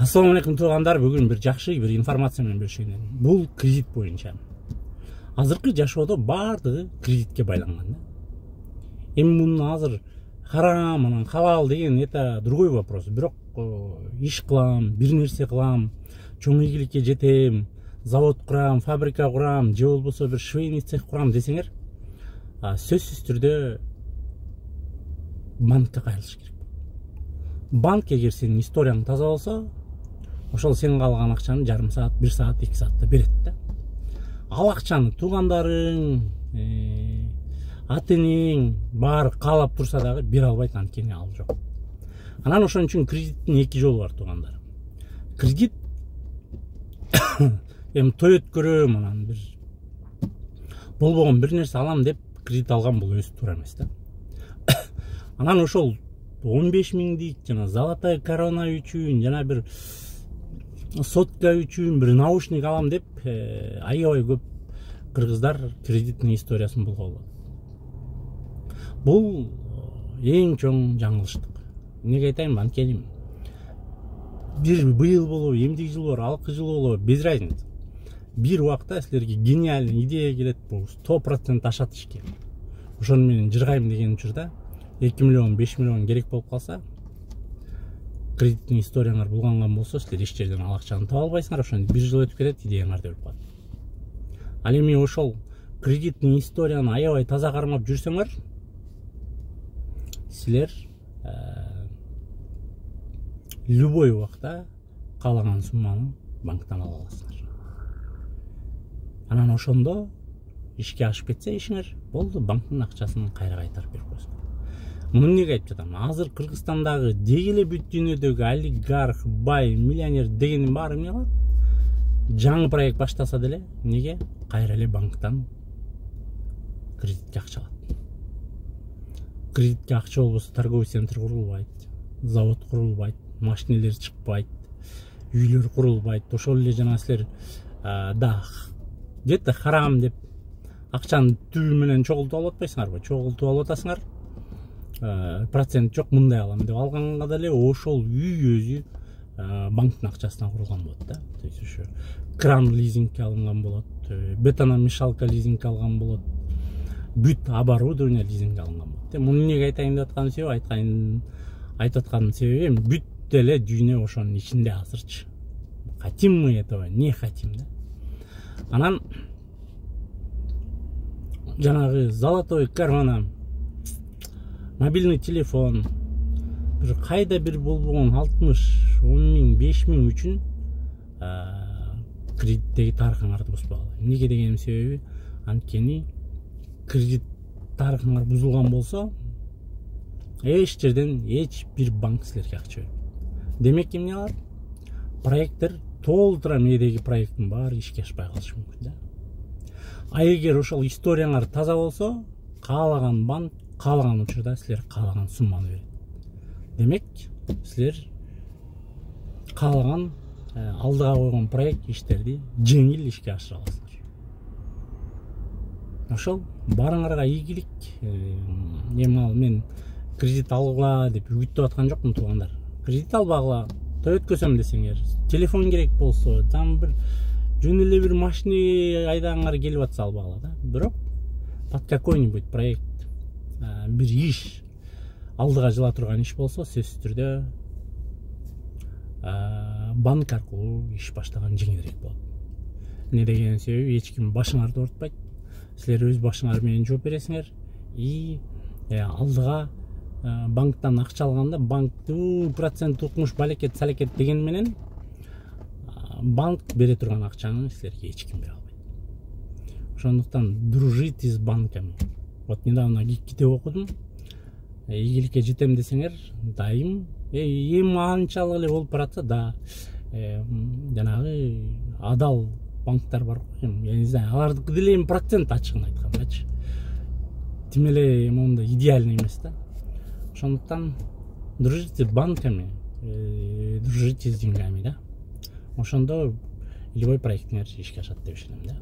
Ассаламу алейкум туугандар, бүгүн бир жакшы бир информация менен бөлүшөйүн. Бул кредит боюнча. Азыркы жашоодо баардыгы кредитке байланган да. Эми муну азыр харам анан халал деген это другой вопрос. Бирок иш кылам, бир нерсе кылам, чоң ийгиликке жетем, завод курам, фабрика курам, же болбосо бир швейный цех курам десеңер, сөзсүз түрдө банкка кайрылыш керек. Банк эгер сенин историяң таза болсо, ошол сен калган акчаны жарым саат, 1 саат, 2 саатта берет да. Ал акчаны туугандарың, ата-энең баары каалап турса дагы бере албайт, анткени ал жок. Анан ошон үчүн кредиттин эки жолу бар туугандар. Кредит эми той өткөрөм, анан бир болбогон бир нерсе алам деп кредит алган бул өзү туура эмес да. Анан ошол 15 миңдик жана золотая корона үчүн, жана бир сотка үчүн бир наушник алам деп аябай көп кыргыздар кредиттин историясын булган. Бул эң чоң жаңылыштык. Эмнеге айтайын, анткени бир быйыл болобу, эмдиги жыл болобу, алкы жыл болобу, без разницы. Бир убакта силерге гениальный идея келет, бул 100% ашат ишке. Ошону менен жыргайм деген учурда 2 миллион, 5 миллион керек болуп калса, кредиттин историяңар булганган болсо, силер эч жерден ал акчаны таба албайсыңар, ошондо 1 жыл өтүп кетет, идеяңар да өлүп калат. Ал эми ошол кредиттин историяны аябай таза кармап жүрсөңөр, силер любой убакта каалаган сумманы банктан ала аласыңар. Анан ошондо ишке ашып кетсе ишиңер, болду, банктын акчасын кайра кайтарып берип коесуңар. Муну эмнеге айтып жатам? Азыр Кыргызстандагы деги эле бүт дүйнөдөгү олигарх, бай, миллионер дегенин баары эмне кылат? Жаңы проект баштаса деле, эмнеге? Кайра эле банктан кредитке акча алат. Кредитке акча болбосо торговый центр курулбайт, завод курулбайт, машинелер чыкпайт, үйлөр курулбайт. Ошол эле жана силер да где-то харам деп акчаны түбү менен чогултуп алып атпайсыңарбы? Чогултуп алып атасыңар. Процент жок, мындай алам деп алганга деле ошол үй өзү банктын акчасынан курулган болот да. То есть ошо кран лизингке алынган болот, бетономешалка лизингке алган болот, бүт оборудование лизингке алынган болот. Муну эмнеге айтайын деп аткан себеби, айтып атканын себеби бүт эле дүйнө ошонун ичинде азырчы. Хотим мы этого, не хотим да. Анан жанагы золотой корона, мобильный телефон, бир кайда бир болбогон 60, 10 миң, 5 миң үчүн кредиттеги тарыхыңарды бузбагыла. Эмнеге дегеним себеби, анткени кредит тарыхыңар бузулган болсо, эч жерден эч бир банк силерге акча бербейт. Демек эмне алат? Проекттер толтура мээдеги проекттин баары ишке ашпай калышы мүмкүн да. А эгер ошол историяңар таза болсо, каалаган банк каалаган учурда силер каалаган сумманы берет. Демек, силер каалаган алдыга койгон проект иштерди жеңил ишке ашыра аласыңар. Ошол баарыңарга ийгилик. Эми ал мен кредит алгыла деп үгүттөп аткан жокмун туугандар. Кредит албагыла, той өткөзөм десеңер, телефон керек болсо, там бир жөн эле бир машина айдагыңар келип атса албагыла да. Бирок под какой-нибудь проект, бир иш, алдыга жыла турган иш болсо, сөзсүз түрдө банк аркылуу иш баштаган жеңилирээк болот. Эмне деген себеби, эч ким башыңарды оорутпайт. Силер өз башыңар менен жооп бересиңер. Алдыга банктан акча алганда банктын процент укмуш балекет салекет деген менен банк бере турган акчаны силерге эч ким бере албайт. Ошондуктан дружите с банками. Вот недавно китеп окудум. Ийгиликке жетем десеңер, дайым эми анчалык эле болуп баратса да, жанагы адал банктар бар го. Я не знаю, алардыкы деле эми процент ачыгын айткандачы. Тим эле монда идеальный эмес да. Ошондуктан дружите с банками, дружите с деньгами да. Ошондо любой проектиңер ишке ашат деп ишенем да.